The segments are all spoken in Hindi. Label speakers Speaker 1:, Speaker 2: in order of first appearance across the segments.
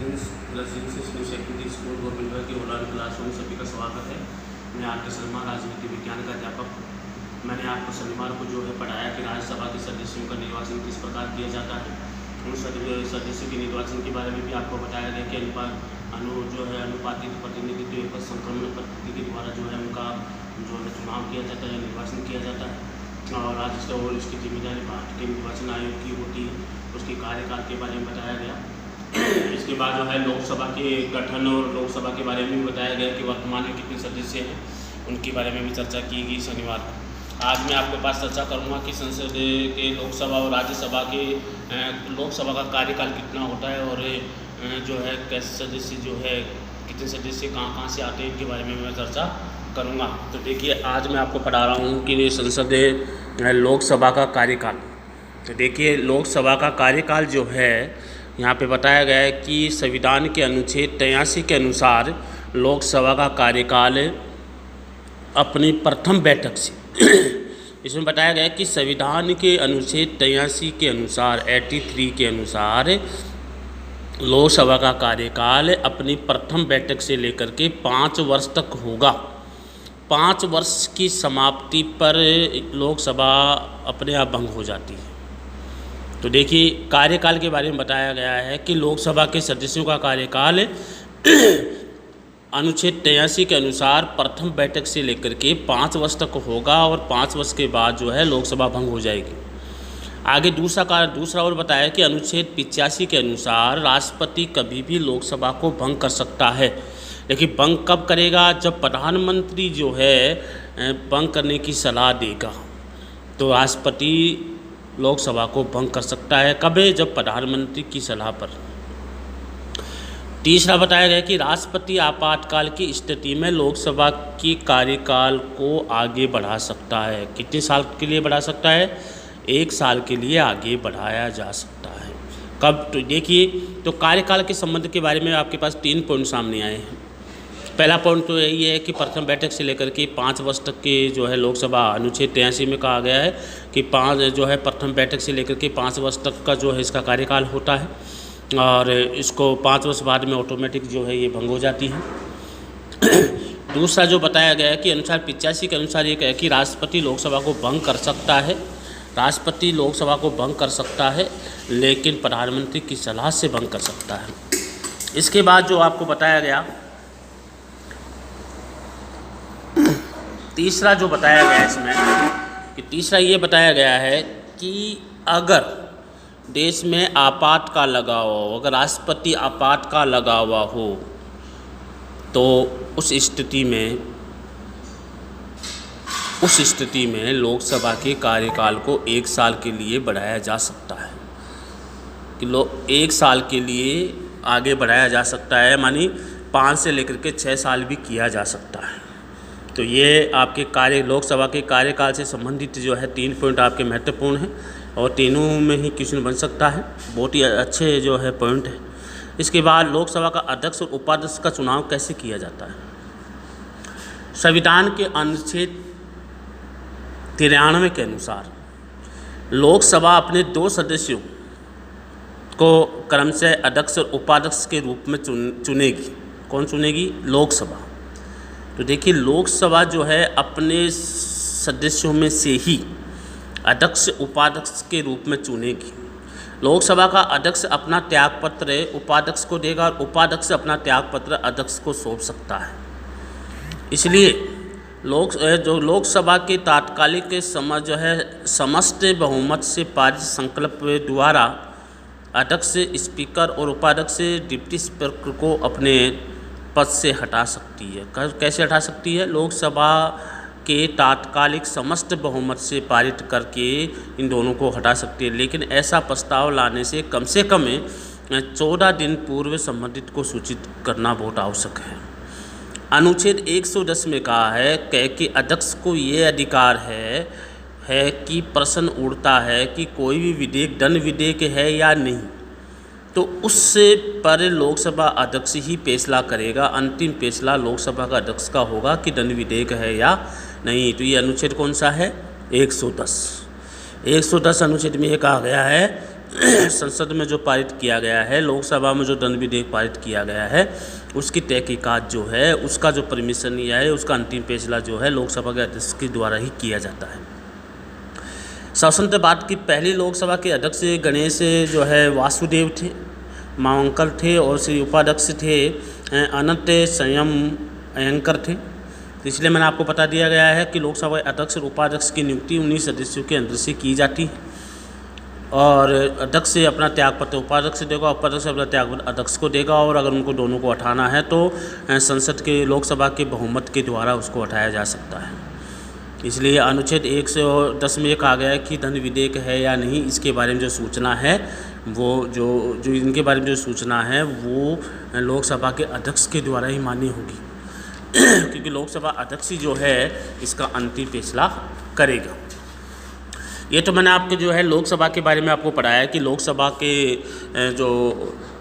Speaker 1: सेकेंडरी स्कूल गोविंदपुर के ऑनलाइन क्लासरूम में सभी का स्वागत है। मैं आर के शर्मा, राजनीति विज्ञान का अध्यापक। मैंने आपको शनिवार को जो है पढ़ाया कि राज्यसभा के सदस्यों का निर्वाचन किस प्रकार किया जाता है। उन सदस्यों के निर्वाचन के बारे में भी आपको बताया गया कि अनुपातिक प्रतिनिधित्व एकल संक्रमण पद्धति के द्वारा जो है उनका जो है चुनाव किया जाता है, निर्वाचन किया जाता है। और राज्यसभा और इसकी जिम्मेदारी भारत के निर्वाचन आयोग की होती है, उसकी कार्यकाल के बारे में बताया गया। इसके बाद जो है लोकसभा के गठन और लोकसभा के बारे में भी बताया गया कि वर्तमान में कितने सदस्य हैं, उनके बारे में भी चर्चा की गई शनिवार को। आज मैं आपके पास चर्चा करूंगा कि संसद के लोकसभा और राज्यसभा के लोकसभा का कार्यकाल कितना होता है और जो है कैसे सदस्य जो है कितने सदस्य कहाँ से आते हैं, इनके बारे में मैं चर्चा करूँगा। तो देखिए, आज मैं आपको पढ़ा रहा हूँ कि संसद लोकसभा का कार्यकाल। तो देखिए, लोकसभा का कार्यकाल जो है यहाँ पे बताया गया है कि संविधान के अनुच्छेद 83 के अनुसार लोकसभा का कार्यकाल अपनी प्रथम बैठक से इसमें बताया गया है कि संविधान के अनुच्छेद 83 के अनुसार 83 के अनुसार लोकसभा का कार्यकाल अपनी प्रथम बैठक से लेकर के 5 वर्ष तक होगा। 5 वर्ष की समाप्ति पर लोकसभा अपने आप भंग हो जाती है। तो देखिए, कार्यकाल के बारे में बताया गया है कि लोकसभा के सदस्यों का कार्यकाल अनुच्छेद 83 के अनुसार प्रथम बैठक से लेकर के 5 वर्ष तक होगा और 5 वर्ष के बाद जो है लोकसभा भंग हो जाएगी। आगे दूसरा और बताया कि अनुच्छेद 85 के अनुसार राष्ट्रपति कभी भी लोकसभा को भंग कर सकता है। लेकिन भंग कब करेगा? जब प्रधानमंत्री जो है भंग करने की सलाह देगा तो राष्ट्रपति लोकसभा को भंग कर सकता है। कब है? जब प्रधानमंत्री की सलाह पर। तीसरा बताया गया कि राष्ट्रपति आपातकाल की स्थिति में लोकसभा की कार्यकाल को आगे बढ़ा सकता है। कितने साल के लिए बढ़ा सकता है? 1 साल के लिए आगे बढ़ाया जा सकता है। कब? तो देखिए, तो कार्यकाल के संबंध के बारे में आपके पास 3 पॉइंट सामने आए हैं। पहला पॉइंट तो यही है कि प्रथम बैठक से लेकर के 5 वर्ष तक के जो है लोकसभा अनुच्छेद 83 में कहा गया है कि 5 जो है प्रथम बैठक से लेकर के 5 वर्ष तक का जो है इसका कार्यकाल होता है और इसको 5 वर्ष बाद में ऑटोमेटिक जो है ये भंग हो जाती है। दूसरा जो बताया गया है कि अनुसार 85 के अनुसार ये है कि राष्ट्रपति लोकसभा को भंग कर सकता है। राष्ट्रपति लोकसभा को भंग कर सकता है लेकिन प्रधानमंत्री की सलाह से भंग कर सकता है। इसके बाद जो आपको बताया गया, तीसरा जो बताया गया इसमें कि तीसरा ये बताया गया है कि अगर देश में आपातकाल लगा हो, अगर राष्ट्रपति आपातकाल लगा हुआ हो तो उस स्थिति में लोकसभा के कार्यकाल को 1 साल के लिए बढ़ाया जा सकता है कि 1 साल के लिए आगे बढ़ाया जा सकता है, मानी 5 से लेकर के 6 साल भी किया जा सकता है। तो ये आपके लोकसभा के कार्यकाल से संबंधित जो है 3 पॉइंट आपके महत्वपूर्ण हैं और तीनों में ही क्वेश्चन बन सकता है। बहुत ही अच्छे जो है पॉइंट है। इसके बाद लोकसभा का अध्यक्ष और उपाध्यक्ष का चुनाव कैसे किया जाता है। संविधान के अनुच्छेद 93 के अनुसार लोकसभा अपने 2 सदस्यों को क्रमशः अध्यक्ष और उपाध्यक्ष के रूप में चुनेगी। कौन चुनेगी? लोकसभा। तो देखिए, लोकसभा जो है अपने सदस्यों में से ही अध्यक्ष उपाध्यक्ष के रूप में चुनेगी। लोकसभा का अध्यक्ष अपना त्यागपत्र उपाध्यक्ष को देगा और उपाध्यक्ष अपना त्यागपत्र अध्यक्ष को सौंप सकता है। इसलिए लोकसभा के तात्कालिक जो है समस्त बहुमत से पारित संकल्प द्वारा अध्यक्ष, स्पीकर और उपाध्यक्ष डिप्टी स्पीकर को अपने पद से हटा सकती है। कैसे हटा सकती है? लोकसभा के तात्कालिक समस्त बहुमत से पारित करके इन दोनों को हटा सकती है। लेकिन ऐसा प्रस्ताव लाने से कम 14 दिन पूर्व संबंधित को सूचित करना बहुत आवश्यक है। अनुच्छेद 110 में कहा है कि अध्यक्ष को ये अधिकार है कि प्रश्न उठता है कि कोई भी विधेयक दंड विधेयक है या नहीं, तो उससे पर लोकसभा अध्यक्ष ही फैसला करेगा। अंतिम फैसला लोकसभा का अध्यक्ष का होगा कि दंड विधेयक है या नहीं। तो ये अनुच्छेद कौन सा है? 110 अनुच्छेद में ये कहा गया है संसद में जो पारित किया गया है, लोकसभा में जो दंड विधेयक पारित किया गया है, उसकी तहकीकात जो है, उसका जो परमिशन लिया है, उसका अंतिम फैसला जो है लोकसभा के अध्यक्ष के द्वारा ही किया जाता है। स्वतंत्र भारत की पहली लोकसभा के अध्यक्ष गणेश जो है वासुदेव थे, मावंकर थे, और श्री उपाध्यक्ष थे अनंत संयम अयंकर थे। इसलिए मैंने आपको बता दिया गया है कि लोकसभा अध्यक्ष और उपाध्यक्ष की नियुक्ति 19 सदस्यों के अंदर से की जाती है, और अध्यक्ष से अपना त्यागपत्र उपाध्यक्ष से देगा, उपाध्यक्ष से अपना त्यागपत्र अध्यक्ष को देगा, और अगर उनको दोनों को हटाना है तो संसद के लोकसभा के बहुमत के द्वारा उसको हटाया जा सकता है। इसलिए अनुच्छेद 110 में कहा गया है कि दंड विधेयक है या नहीं, इसके बारे में जो सूचना है वो जो इनके बारे में जो सूचना है वो लोकसभा के अध्यक्ष के द्वारा ही मान्य होगी क्योंकि लोकसभा अध्यक्ष ही जो है इसका अंतिम फैसला करेगा। ये तो मैंने आपके जो है लोकसभा के बारे में आपको पढ़ाया कि लोकसभा के जो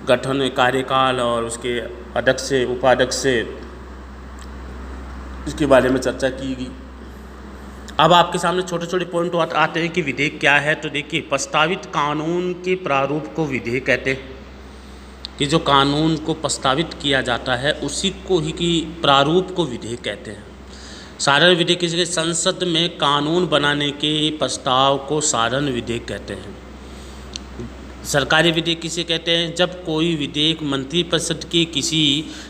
Speaker 1: गठन, कार्यकाल और उसके अध्यक्ष से, उपाध्यक्ष से, इसके बारे में चर्चा की गई। अब आपके सामने छोटे छोटे पॉइंट आते हैं कि विधेयक क्या है। तो देखिए, प्रस्तावित कानून के प्रारूप को विधेयक कहते हैं कि जो कानून को प्रस्तावित किया जाता है उसी को ही की प्रारूप को विधेयक कहते हैं। साधारण विधेयक किसी संसद में कानून बनाने के प्रस्ताव को साधारण विधेयक कहते हैं। सरकारी विधेयक किसे कहते हैं? जब कोई विधेयक मंत्रिपरिषद के किसी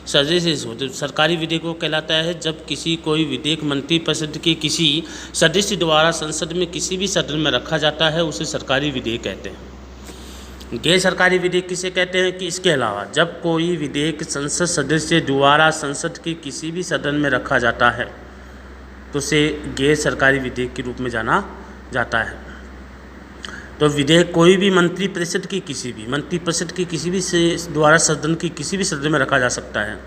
Speaker 1: सदस्य से हो, तो सरकारी विधेयक को कहलाता है जब कोई विधेयक मंत्रिपरिषद के किसी सदस्य द्वारा संसद में किसी भी सदन में रखा जाता है, उसे सरकारी विधेयक कहते हैं। गैर सरकारी विधेयक किसे कहते हैं कि इसके अलावा जब कोई विधेयक संसद सदस्य द्वारा संसद के किसी भी सदन में रखा जाता है तो उसे गैर सरकारी विधेयक के रूप में जाना जाता है। तो विधेयक कोई भी मंत्रिपरिषद की किसी भी से द्वारा सदन की किसी भी सदन में रखा जा सकता है।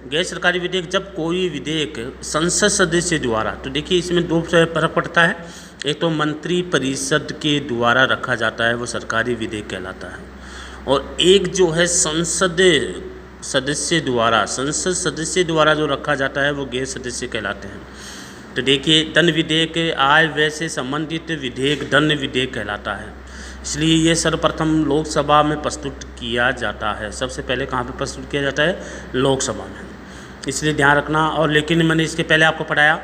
Speaker 1: गैर सरकारी विधेयक जब कोई विधेयक संसद सदस्य द्वारा, तो देखिए इसमें दो फर्क पड़ता है। एक तो मंत्रिपरिषद के द्वारा रखा जाता है वो सरकारी विधेयक कहलाता है, और एक जो है संसद सदस्य द्वारा जो रखा जाता है वो गैर सदस्य कहलाते हैं। तो देखिए, दंड विधेयक आय व्यय से संबंधित विधेयक दंड विधेयक कहलाता है। इसलिए ये सर्वप्रथम लोकसभा में प्रस्तुत किया जाता है। सबसे पहले कहाँ पे प्रस्तुत किया जाता है? लोकसभा में। इसलिए ध्यान रखना। और लेकिन मैंने इसके पहले आपको पढ़ाया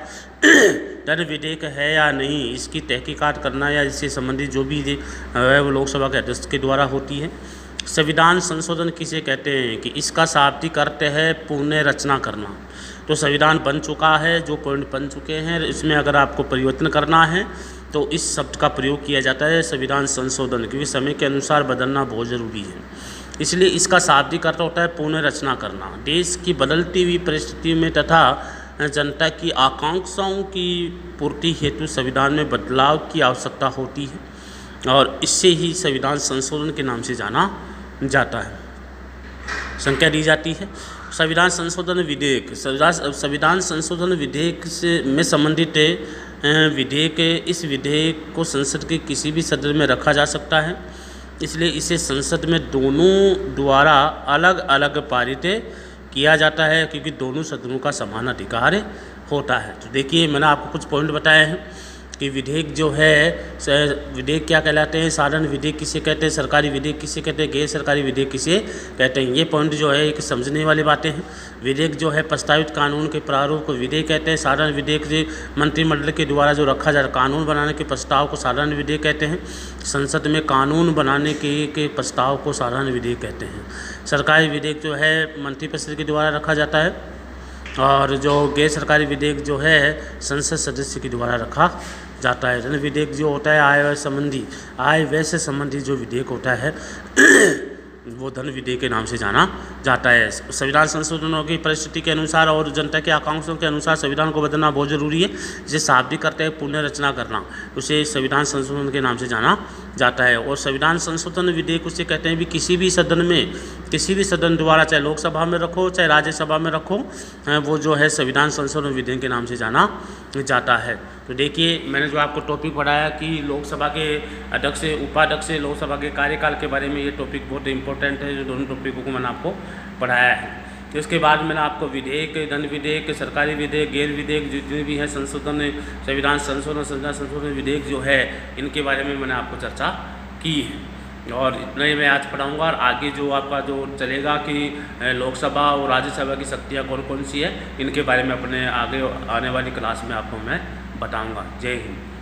Speaker 1: दंड विधेयक है या नहीं, इसकी तहकीकात करना या इससे संबंधित जो भी है वो लोकसभा के अध्यक्ष के द्वारा होती है। संविधान संशोधन किसे कहते हैं कि इसका शाब्दिक अर्थ है पुनः रचना करना। तो संविधान बन चुका है, जो पॉइंट बन चुके हैं, इसमें अगर आपको परिवर्तन करना है तो इस शब्द का प्रयोग किया जाता है संविधान संशोधन, क्योंकि समय के अनुसार बदलना बहुत ज़रूरी है। इसलिए इसका शाब्दिक अर्थ होता है पुनः रचना करना। देश की बदलती हुई परिस्थितियों में तथा जनता की आकांक्षाओं की पूर्ति हेतु संविधान में बदलाव की आवश्यकता होती है, और इससे ही संविधान संशोधन के नाम से जाना जाता है, संख्या दी जाती है। संविधान संशोधन विधेयक, संविधान संशोधन विधेयक से में संबंधित विधेयक, इस विधेयक को संसद के किसी भी सदन में रखा जा सकता है। इसलिए इसे संसद में दोनों द्वारा अलग अलग पारित किया जाता है, क्योंकि दोनों सदनों का समान अधिकार होता है। तो देखिए, मैंने आपको कुछ पॉइंट बताए हैं कि विधेयक जो है, विधेयक क्या कहलाते हैं, साधारण विधेयक किसे कहते हैं, सरकारी विधेयक किसे कहते हैं, गैर सरकारी विधेयक किसे कहते हैं। ये पॉइंट जो है एक समझने वाली बातें हैं। विधेयक जो है प्रस्तावित कानून के प्रारूप को विधेयक कहते हैं। साधारण विधेयक जो मंत्रिमंडल के द्वारा जो रखा जा रहा कानून बनाने के प्रस्ताव को साधारण विधेयक कहते हैं। संसद में कानून बनाने के प्रस्ताव को साधारण विधेयक कहते हैं। सरकारी विधेयक जो है मंत्रिपरिषद के द्वारा रखा जाता है, और जो गैर सरकारी विधेयक जो है संसद सदस्य के द्वारा रखा जाता है। दंड विधेयक जो होता है आय व्यय से संबंधित जो विधेयक होता है वो दंड विधेयक के नाम से जाना जाता है। संविधान संशोधनों की परिस्थिति के अनुसार और जनता के आकांक्षाओं के अनुसार संविधान को बदलना बहुत जरूरी है। जिसे शाब्दिक करते हैं पुनः रचना करना, उसे संविधान संशोधन के नाम से जाना जाता है। और संविधान संशोधन विधेयक उसे कहते हैं भी किसी भी सदन द्वारा, चाहे लोकसभा में रखो चाहे राज्यसभा में रखो, वो जो है संविधान संशोधन विधेयक के नाम से जाना जाता है। तो देखिए, मैंने जो आपको टॉपिक पढ़ाया कि लोकसभा के अध्यक्ष उपाध्यक्ष लोकसभा के कार्यकाल के बारे में, ये टॉपिक बहुत इंपॉर्टेंट है। जो दोनों टॉपिकों को मैंने आपको पढ़ाया है। तो इसके बाद मैंने आपको विधेयक, दंड विधेयक, सरकारी विधेयक, गैर विधेयक जितने भी हैं संशोधन, संविधान संशोधन विधेयक जो है, इनके बारे में मैंने आपको चर्चा की है। और इतना ही मैं आज पढ़ाऊँगा, और आगे जो आपका जो चलेगा कि लोकसभा और राज्यसभा की शक्तियाँ कौन कौन सी है, इनके बारे में अपने आगे आने वाली क्लास में आपको मैं बताऊँगा। जय हिंद।